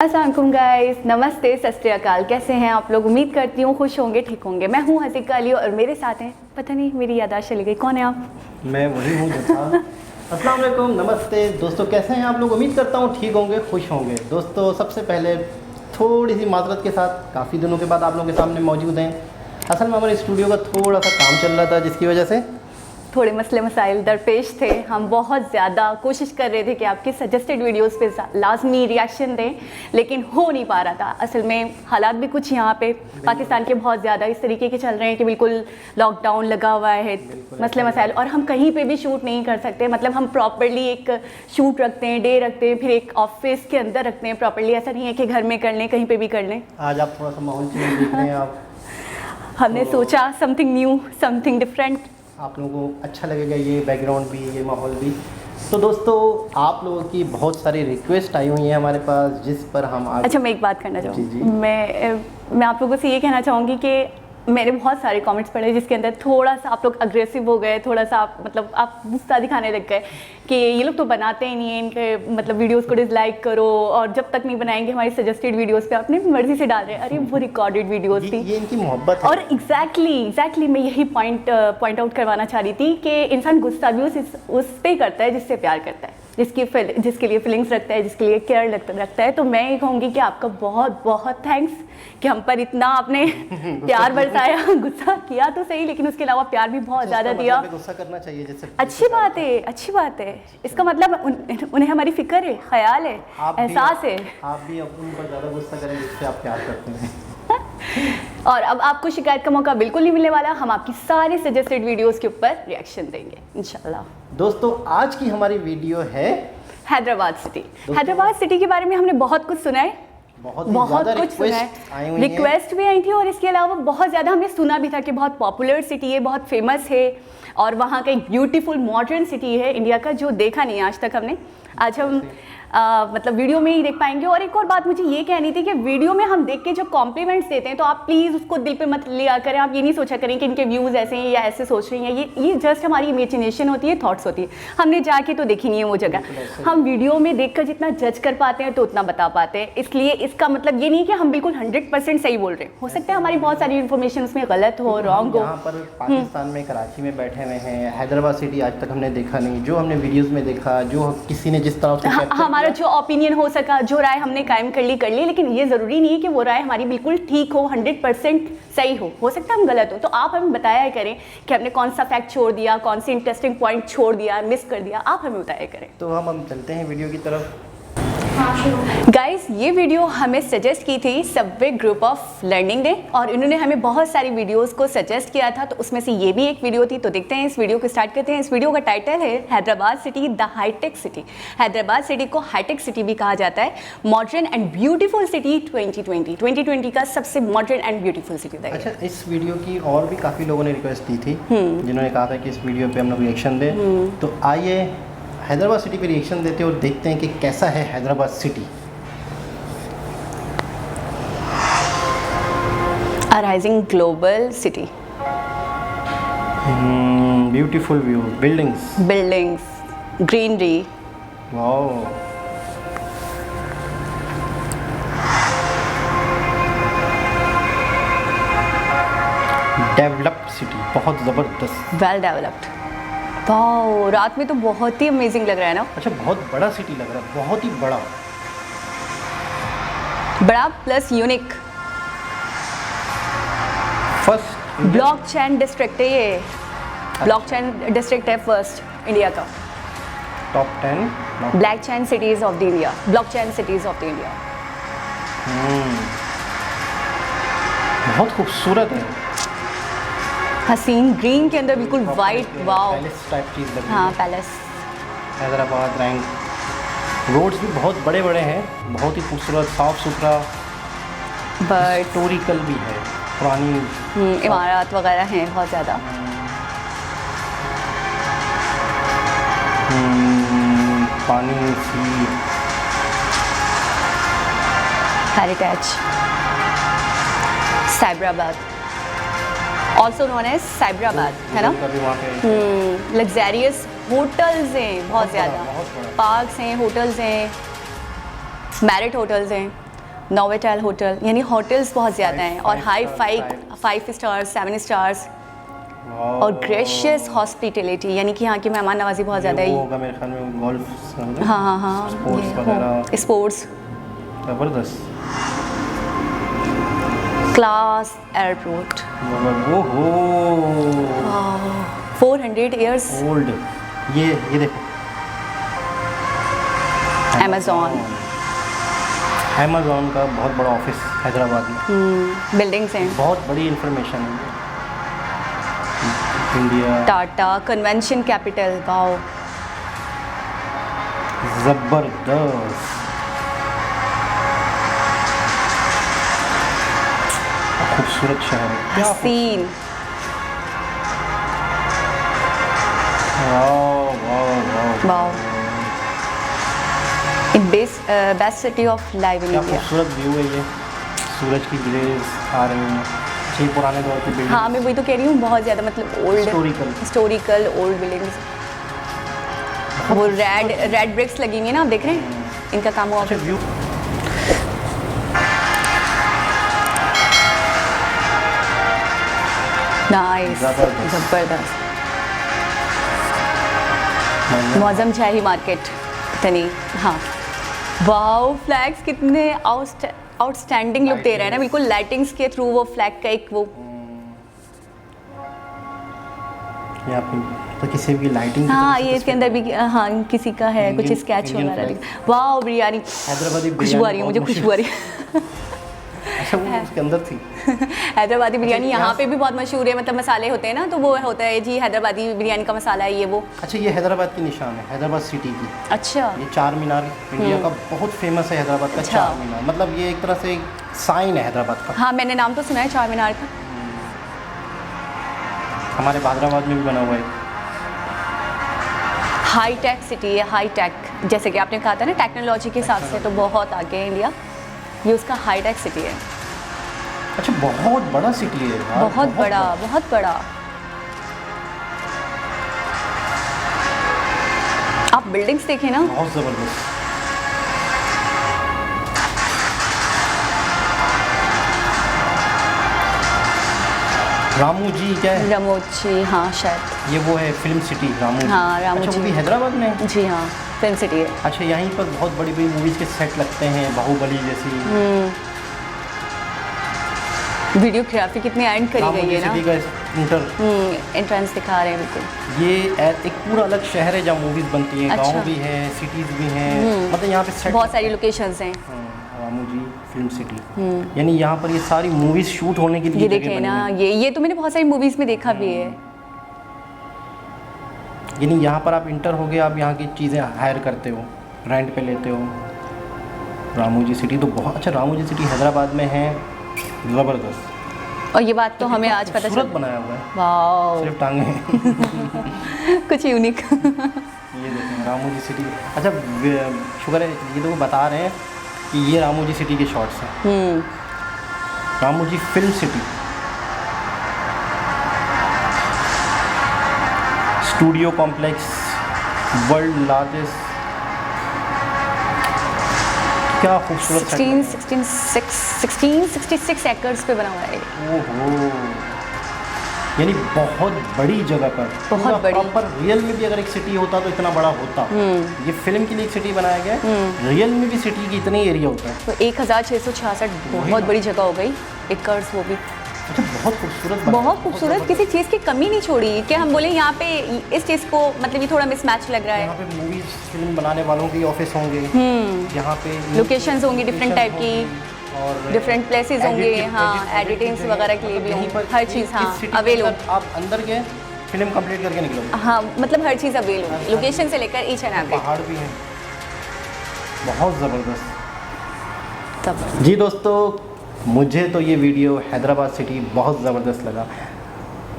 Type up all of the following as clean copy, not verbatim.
अस्सलाम गाइस, नमस्ते, सत श्री अकाल। कैसे हैं आप लोग? उम्मीद करती हूँ खुश होंगे, ठीक होंगे। मैं हूँ हसीका अली और मेरे साथ हैं, पता नहीं मेरी याददाश्त चली गई, कौन है आप? मैं वही हूँ जो था। अस्सलाम वालेकुम, नमस्ते दोस्तों, कैसे हैं आप लोग? उम्मीद करता हूँ ठीक होंगे, खुश होंगे। दोस्तों सबसे पहले थोड़ी सी माजरत के साथ काफ़ी दिनों के बाद आप लोगों के सामने मौजूद हैं। असल में हमारे स्टूडियो का थोड़ा सा काम चल रहा था, जिसकी वजह से थोड़े मसले मसाइल दरपेश थे। हम बहुत ज़्यादा कोशिश कर रहे थे कि आपकी सजेस्टेड वीडियोस पे लाजमी रिएक्शन दें, लेकिन हो नहीं पा रहा था। असल में हालात भी कुछ यहाँ पे पाकिस्तान के बहुत ज़्यादा इस तरीके के चल रहे हैं कि बिल्कुल लॉकडाउन लगा हुआ है, मसले मसाइल, और हम कहीं पे भी शूट नहीं कर सकते। मतलब हम प्रॉपरली एक शूट रखते हैं, डे रखते हैं, फिर एक ऑफिस के अंदर रखते हैं प्रॉपरली। ऐसा नहीं है कि घर में कर लें, कहीं पर भी कर लें। आज आप थोड़ा सा माहौल चेंज देख रहे हैं आप। हमने सोचा समथिंग न्यू, समथिंग डिफरेंट। आप लोगों को अच्छा लगेगा ये बैकग्राउंड भी, ये माहौल भी। तो दोस्तों आप लोगों की बहुत सारी रिक्वेस्ट आई हुई हैं हमारे पास, जिस पर हम आज अच्छा, मैं एक बात करना चाहूँगी। मैं आप लोगों से ये कहना चाहूँगी कि मैंने बहुत सारे कमेंट्स पढ़े जिसके अंदर थोड़ा सा आप लोग अग्रेसिव हो गए, थोड़ा सा आप मतलब आप गुस्सा दिखाने लग गए कि ये लोग तो बनाते ही नहीं है, इनके मतलब वीडियोस को डिसलाइक करो, और जब तक नहीं बनाएंगे हमारी सजेस्टेड वीडियोस पे अपनी मर्जी से डाल रहे हैं। अरे वो रिकॉर्डेड वीडियोस थी, ये इनकी मोहब्बत है। और एग्जैक्टली मैं यही पॉइंट आउट करवाना चाह रही थी कि इंसान गुस्सा भी उस पे करता है जिससे प्यार करता है, जिसके लिए फीलिंग्स रखता है, जिसके लिए केयर रखता है। तो मैं ये कहूँगी कि आपका बहुत बहुत थैंक्स कि हम पर इतना आपने प्यार बरसाया। गुस्सा किया तो सही, लेकिन उसके अलावा प्यार भी बहुत ज़्यादा दिया। गुस्सा करना चाहिए जैसे अच्छी बात है, अच्छी बात है। इसका मतलब उन्हें हमारी फिक्र है, ख्याल है, एहसास है। आप भी उन पर ज़्यादा गुस्सा करें जिससे आप प्यार करते हैं। और अब आपको शिकायत का मौका बिल्कुल नहीं मिलने वाला। हम आपकी सारी सजेस्टेड वीडियोस के ऊपर रिएक्शन देंगे इंशाल्लाह। दोस्तों आज की हमारी वीडियो है हैदराबाद सिटी। हैदराबाद सिटी के बारे में हमने बहुत कुछ सुना है, बहुत कुछ सुना है, रिक्वेस्ट भी आई थी, और इसके अलावा बहुत ज़्यादा हमने सुना भी था कि बहुत पॉपुलर सिटी है, बहुत फेमस है, और वहाँ का एक ब्यूटीफुल मॉडर्न सिटी है इंडिया का, जो देखा नहीं आज तक हमने। आज हम मतलब वीडियो में ही देख पाएंगे। और एक और बात मुझे ये कहनी थी कि वीडियो में हम देख के जो कॉम्प्लीमेंट्स देते हैं, तो आप प्लीज़ उसको दिल पे मत लिया करें। आप ये नहीं सोचा करें कि इनके व्यूज़ ऐसे हैं या ऐसे सोच रही हैं। ये जस्ट हमारी इमेजिनेशन होती है, थॉट्स होती है। हमने जाके तो देखी नहीं है वो जगह। हम वीडियो में देखकर जितना जज कर पाते हैं तो उतना बता पाते हैं। इसलिए इसका मतलब ये नहीं कि हम बिल्कुल 100% सही बोल रहे हैं। हो सकता है हमारी बहुत सारी इन्फॉर्मेशन उसमें गलत हो, रॉन्ग हो। यहाँ पर पाकिस्तान में कराची में बैठे हुए हैं, हैदराबाद सिटी आज तक हमने देखा नहीं। जो हमने वीडियोज़ में देखा, जो किसी ने जिस तरह से हमारा जो ओपिनियन हो सका, जो राय हमने कायम कर ली, लेकिन ये ज़रूरी नहीं है कि वो राय हमारी बिल्कुल ठीक हो, 100% सही हो सकता है हम गलत हो। तो आप हमें बताया करें कि हमने कौन सा फैक्ट छोड़ दिया, कौन सी इंटरेस्टिंग पॉइंट छोड़ दिया, मिस कर दिया, आप हमें बताया करें। तो हम चलते हैं वीडियो की तरफ। गाइस, ये वीडियो हमें सजेस्ट की थी सबवे ग्रुप ऑफ लर्निंग ने, और इन्होंने हमें बहुत सारी वीडियोस को सजेस्ट किया था, तो उसमें से ये भी एक वीडियो थी। तो देखते हैं, इस वीडियो को स्टार्ट करते हैं। इस वीडियो का टाइटल है Hyderabad city the hitech city. Hyderabad city को हाईटेक सिटी भी कहा जाता है, मॉडर्न एंड ब्यूटीफुल सिटी 2020 का सबसे मॉडर्न एंड ब्यूटीफुल सिटी था। अच्छा, इस वीडियो की और भी काफ़ी लोगों ने रिक्वेस्ट दी थी, जिन्होंने कहा था कि इस वीडियो पर हम लोग रिएक्शन दें। तो आइए हैदराबाद सिटी पे रिएक्शन देते हैं और देखते हैं कि कैसा है Hyderabad city. A rising global city. Beautiful view, buildings, greenery. Wow. Developed city, बहुत ज़बरदस्त, Well developed. वाओ, रात में तो बहुत ही अमेजिंग लग रहा है ना। अच्छा, बहुत बड़ा सिटी लग रहा है, बहुत ही बड़ा plus unique. First blockchain district है ये, ब्लॉकचेन डिस्ट्रिक्ट है फर्स्ट इंडिया का। Top 10 blockchain cities of the India, blockchain cities of the India. बहुत खूबसूरत है, हसीन ग्रीन के अंदर बिल्कुल वाइट। वाओ, पैलेस टाइप चीज़ लग रही है। हाँ, पैलेस। हैदराबाद रैंक, रोड्स भी बहुत बड़े बड़े हैं, बहुत ही खूबसूरत, साफ सुथरा, बट हिस्टोरिकल भी है, पुरानी इमारत वगैरह हैं बहुत ज़्यादा। पानी सी heritage, Cyberabad, also known as Cyberabad, है ना। लग्जरियस होटल्स हैं बहुत ज़्यादा, पार्क्स हैं, होटल्स हैं, मैरिट होटल्स हैं। नोवेटेल होटल, यानी होटल्स बहुत ज़्यादा हैं और हाई five 5 स्टार्स 7 स्टार्स और ग्रेशियस हॉस्पिटलिटी, यानी कि यहाँ की मेहमान नवाजी बहुत ज़्यादा वो है। होगा मेरे ख्याल में गोल्फ। हाँ स्पोर्ट्स वगैरह स्पोर्ट्स जबरदस्त। क्लास एयरपोर्ट, वो हो 400 इयर्स ओल्ड। ये देखो अमेज़ॉन का बहुत बड़ा ऑफिस हैदराबाद में। बिल्डिंग्स हैं, बहुत बड़ी इंफॉर्मेशन है। India Tata convention capital, wow जबरदस्त। खूबसूरत शहर है, क्या हसीन। Wow best city of life in क्या इंडिया। खूबसूरत व्यू है ये, सूरज की ग्रेज आ रही हैं। अच्छी पुराने दौर की बिल्डिंग। हाँ मैं वही तो कह रही हूँ, बहुत ज़्यादा मतलब ओल्ड हिस्टोरिकल ओल्ड बिल्डिंग्स। वो रेड ब्रिक्स लगी हुई है ना, आप देख रहे हैं इनका काम हुआ। अच्छा व्यू नाइस, जबरदस्त। मौजम शाही मार्केट इतनी, हाँ वाओ फ्लैग्स कितने आउटस्टैंडिंग लुक दे रहे हैं ना, बिल्कुल लाइटिंग्स के थ्रू वो फ्लैग का एक वो यहाँ पे तो किसी भी लाइटिंग। हाँ ये इसके अंदर भी हाँ किसी का है कुछ स्केच वगैरह। वाओ बिरयानी, हैदराबादी खुशबू आ रही है मुझे, खुशबू आ रही है। अच्छा वो उसके अंदर थी। हैदराबादी बिरयानी यहाँ पे भी बहुत मशहूर है, मतलब मसाले होते हैं ना, तो वो होता है जी हैदराबादी बिरयानी का मसाला है ये वो। अच्छा ये हैदराबाद की निशान है, हैदराबाद सिटी की। अच्छा ये चार मीनार इंडिया का बहुत फेमस है, हैदराबाद का चार मीनार, मतलब ये एक तरह से एक साइन है हैदराबाद का। हाँ मैंने नाम तो सुना है चार मीनार का। हमारे हैदराबाद में भी बना हुआ है। हाई टेक सिटी है, हाई टेक, जैसे कि आपने कहा था ना टेक्नोलॉजी के हिसाब से तो बहुत आगे है इंडिया, ये उसका हाई टेक सिटी है। अच्छा बहुत बड़ा सिटी है यार, बहुत बड़ा, बहुत बड़ा। आप बिल्डिंग्स देखें ना, बहुत जबरदस्त। रामू जी क्या है? रामोची, हाँ शायद ये वो है फिल्म सिटी रामू। हाँ रामू अच्छा जी वो भी हैदराबाद में है? जी हाँ फिल्म सिटी है। अच्छा यहीं पर बहुत बड़ी बड़ी मूवीज़ के सेट लगते हैं, बाहुबली जैसी। वीडियोग्राफी कितनी एंड करी गई है ना, सिटी का एंट्रेंस दिखा रहे हैं बिल्कुल। ये एक पूरा अलग शहर है जहाँ मूवीज़ बनती हैं। अच्छा। गाँव भी है, सिटीज़ भी हैं, मतलब यहाँ पे सेट बहुत सारी लोकेशंस हैं। रामू जी फिल्म सिटी, यानी यहाँ पर ये सारी मूवीज़ शूट होने के लिए ये देखें ना, ये तो मैंने बहुत सारी मूवीज़ में देखा भी है। यानी यहाँ पर आप इंटर हो गए, आप यहाँ की चीज़ें हायर करते हो, रेंट पे लेते हो। रामू जी सिटी तो बहुत अच्छा, रामू जी सिटी हैदराबाद में है, ज़बरदस्त। और ये बात तो हमें आज पता चला, बनाया हुआ है, वाओ सिर्फ टांगे हैं। कुछ यूनिक। ये देखें रामू जी सिटी। अच्छा शुक्र है ये तो वो बता रहे हैं कि ये रामू जी सिटी के शॉट्स हैं। Ramoji film city, studio complex, world largest. क्या खूबसूरत 1666 एकर्स पे बना हुआ है। ओहो, यानी बहुत बड़ी जगह पर, बहुत बड़ी। पर रियल में भी अगर एक सिटी होता तो इतना बड़ा होता। ये फिल्म के लिए एक सिटी बनाया गया है, रियल में भी सिटी की इतनी एरिया होता है। तो 1666 बहुत बड़ी जगह हो गई, एकर्स वो भी। अच्छा बहुत खूबसूरत, बहुत खूबसूरत, किसी चीज़ की कमी नहीं छोड़ी कि हम बोले यहाँ पे इस चीज़ को, मतलब ये थोड़ा मिसमैच लग रहा है। यहाँ पे मूवीज फिल्म बनाने वालों के ऑफिस होंगे, यहाँ पे लोकेशंस होंगी डिफरेंट टाइप की, और डिफरेंट प्लेसेस होंगे। हाँ एडिटिंग्स वगैरह के लिए भी होंगी, हर चीज़ हाँ अवेलेबल। आप अंदर गए फिल्म कंप्लीट करके निकलोगे। हाँ मतलब हर चीज़ अवेलेबल होगी, लोकेशन से लेकर ईच एंड एवरी। पहाड़ भी हैं, बहुत ज़बरदस्त। तब जी दोस्तों, मुझे तो ये वीडियो हैदराबाद सिटी बहुत ज़बरदस्त लगा।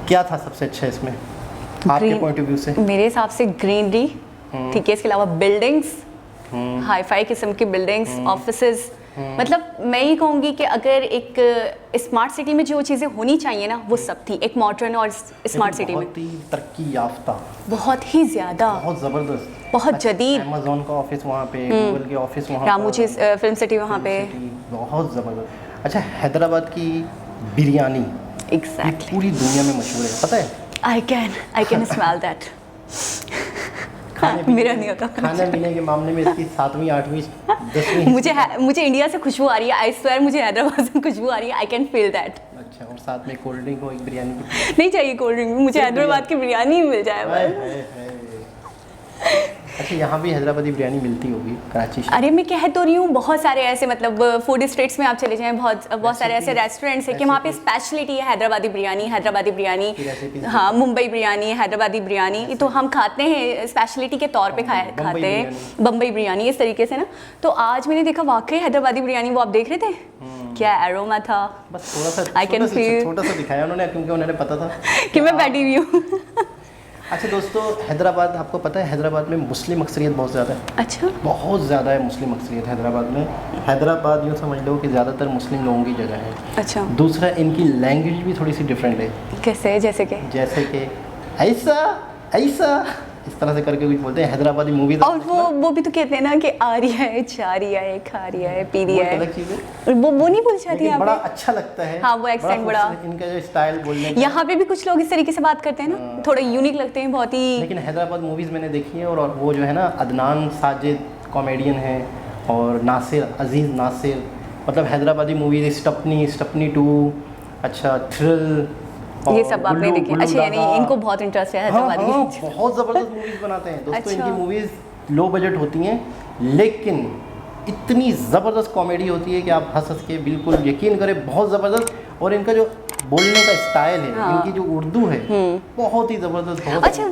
क्या था सबसे अच्छा इसमें आपके पॉइंट ऑफ व्यू से? मेरे हिसाब से ग्रीनरी, ठीक है, इसके अलावा बिल्डिंग्स, हाई फाई किस्म की बिल्डिंग्स, ऑफिसेज। मतलब मैं ये कहूँगी कि अगर एक स्मार्ट सिटी में जो चीज़ें होनी चाहिए ना वो सब थी, एक मॉडर्न और स्मार्ट सिटी में। बहुत ही तरक्की याफ्ता, बहुत ही ज़्यादा, बहुत ज़बरदस्त, बहुत जदीद। अमेज़न का ऑफिस वहाँ पे, गूगल के ऑफिस वहाँ, रामू जी फिल्म सिटी वहाँ पे, बहुत ज़बरदस्त। अच्छा, हैदराबाद की बिरयानी ये एग्जैक्टली, पूरी दुनिया में मशहूर है, पता है? I can smell that. मेरा नहीं होता खाने पीने के मामले में इसकी 7वीं 8वीं 10वीं। मुझे इंडिया से खुशबू आ रही है, आई स्वेयर मुझे हैदराबाद से खुशबू आ रही है, आई कैन फील दैट। अच्छा, और साथ में कोल्ड ड्रिंक हो, एक बिरयानी की। नहीं चाहिए कोल्ड ड्रिंक, मुझे हैदराबाद की बिरयानी ही मिल जाए हाय, बस। हाय, हाय। अच्छा, यहाँ भी हैदराबादी बिरयानी मिलती होगी कराची से? अरे मैं कह तो रही हूँ, बहुत सारे ऐसे मतलब फूड स्ट्रीट्स में आप चले जाएं, बहुत सारे ऐसे रेस्टोरेंट्स हैं कि वहाँ पे स्पेशलिटी है हैदराबादी बिरयानी। हाँ, मुंबई बिरयानी, हैदराबादी बिरयानी, तो हम खाते हैं स्पेशलिटी के तौर पे खाते हैं बम्बई बिरयानी इस तरीके से ना। तो आज मैंने देखा वाकई हैदराबादी बिरयानी, वो आप देख रहे थे क्या एरोमा था, बस थोड़ा सा I can feel- छोटा सा दिखाया उन्होंने, क्योंकि उन्होंने पता था कि मैं बैठी हुई हूँ। अच्छा दोस्तों, हैदराबाद, आपको पता है हैदराबाद में मुस्लिम अक्सरियत बहुत ज़्यादा है। अच्छा, बहुत ज़्यादा है मुस्लिम अक्सरियत हैदराबाद में। हैदराबाद यूँ समझ लो कि ज़्यादातर मुस्लिम लोगों की जगह है। अच्छा, दूसरा, इनकी लैंग्वेज भी थोड़ी सी डिफरेंट है। कैसे? जैसे कि ऐसा ऐसा इस तरह से करके कुछ बोलते हैं हैदराबादी मूवीज। और वो भी तो कहते हैं ना कि आ रही है, जा रही है, खा रही है, पी रही है, अलग चीज़ है, वो नहीं बोल जाती लेकिन बड़ा यहाँ अच्छा लगता है। हाँ, वो accent बड़ा, इनका जो स्टाइल बोलने का। यहाँ पे भी कुछ लोग इस तरीके से बात करते हैं ना, थोड़ा यूनिक लगते हैं बहुत ही। लेकिन हैदराबाद मूवीज़ मैंने देखी है, और वो जो है ना, अदनान साजिद कॉमेडियन है, और नासिर, अजीज़ नासिर, मतलब हैदराबादी मूवीज, स्टपनी 2, अच्छा थ्रिल, ये सब आपने देखी? अच्छा, यानी इनको बहुत इंटरेस्ट है हैदराबादी। हाँ, बहुत ज़बरदस्त मूवीज़ बनाते हैं दोस्तों। अच्छा। इनकी मूवीज़ लो बजट होती हैं, लेकिन इतनी ज़बरदस्त कॉमेडी होती है कि आप हंस हंस के बिल्कुल यकीन करें, बहुत ज़बरदस्त। और इनका जो बोलने का स्टाइल है, हाँ। इनकी जो उर्दू है, बहुत ही ज़बरदस्त, बहुत अच्छा,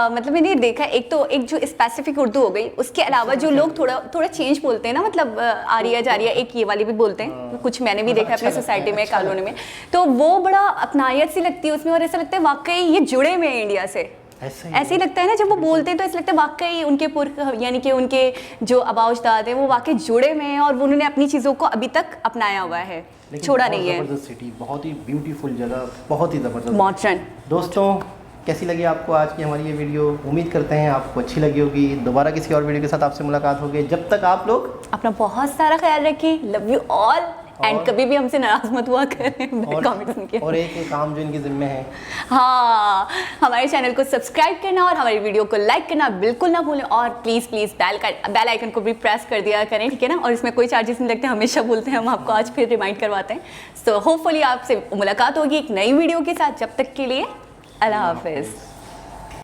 मतलब मैंने देखा एक जो स्पेसिफिक उर्दू हो गई, उसके अलावा जो लोग थोड़ा चेंज बोलते हैं ना, मतलब आ रही है, जा रही है, एक ये वाली भी बोलते हैं, कुछ मैंने भी देखा अपने सोसाइटी में, कॉलोनी में, तो वो बड़ा अपनायत सी लगती है उसमें, और ऐसा लगता है वाकई ये जुड़े हुए हैं इंडिया से। ऐसे ही लगता है ना, जब वो बोलते हैं तो ऐसा लगता है वाकई उनके पुरख, यानी कि उनके जो आबाउजदाद हैं वो वाकई जुड़े हुए हैं, और उन्होंने अपनी चीज़ों को अभी तक अपनाया हुआ है, छोड़ा नहीं है। ज़बरदस्त सिटी, बहुत ही ब्यूटीफुल जगह, बहुत ही ज़बरदस्त मॉडर्न। दोस्तों, कैसी लगी आपको आज की हमारी ये वीडियो? उम्मीद करते हैं आपको अच्छी लगी होगी। दोबारा किसी और वीडियो के साथ आपसे मुलाकात होगी। जब तक आप लोग अपना बहुत सारा ख्याल रखें, लव यू ऑल, एंड कभी भी हमसे नाराज मत हुआ करें कमेंट्स में। और एक काम जो इनके जिम्मे है, हाँ, हमारे चैनल को सब्सक्राइब करना और हमारी वीडियो को लाइक करना बिल्कुल ना भूलें, और प्लीज़ बेल आइकन को भी प्रेस कर दिया करें, ठीक है ना। और इसमें कोई चार्जेस नहीं लगते, हमेशा बोलते हैं हम आपको, आज फिर रिमाइंड करवाते हैं। सो होपफुली आपसे मुलाकात होगी एक नई वीडियो के साथ। जब तक के लिए अल्लाह हाफिज़।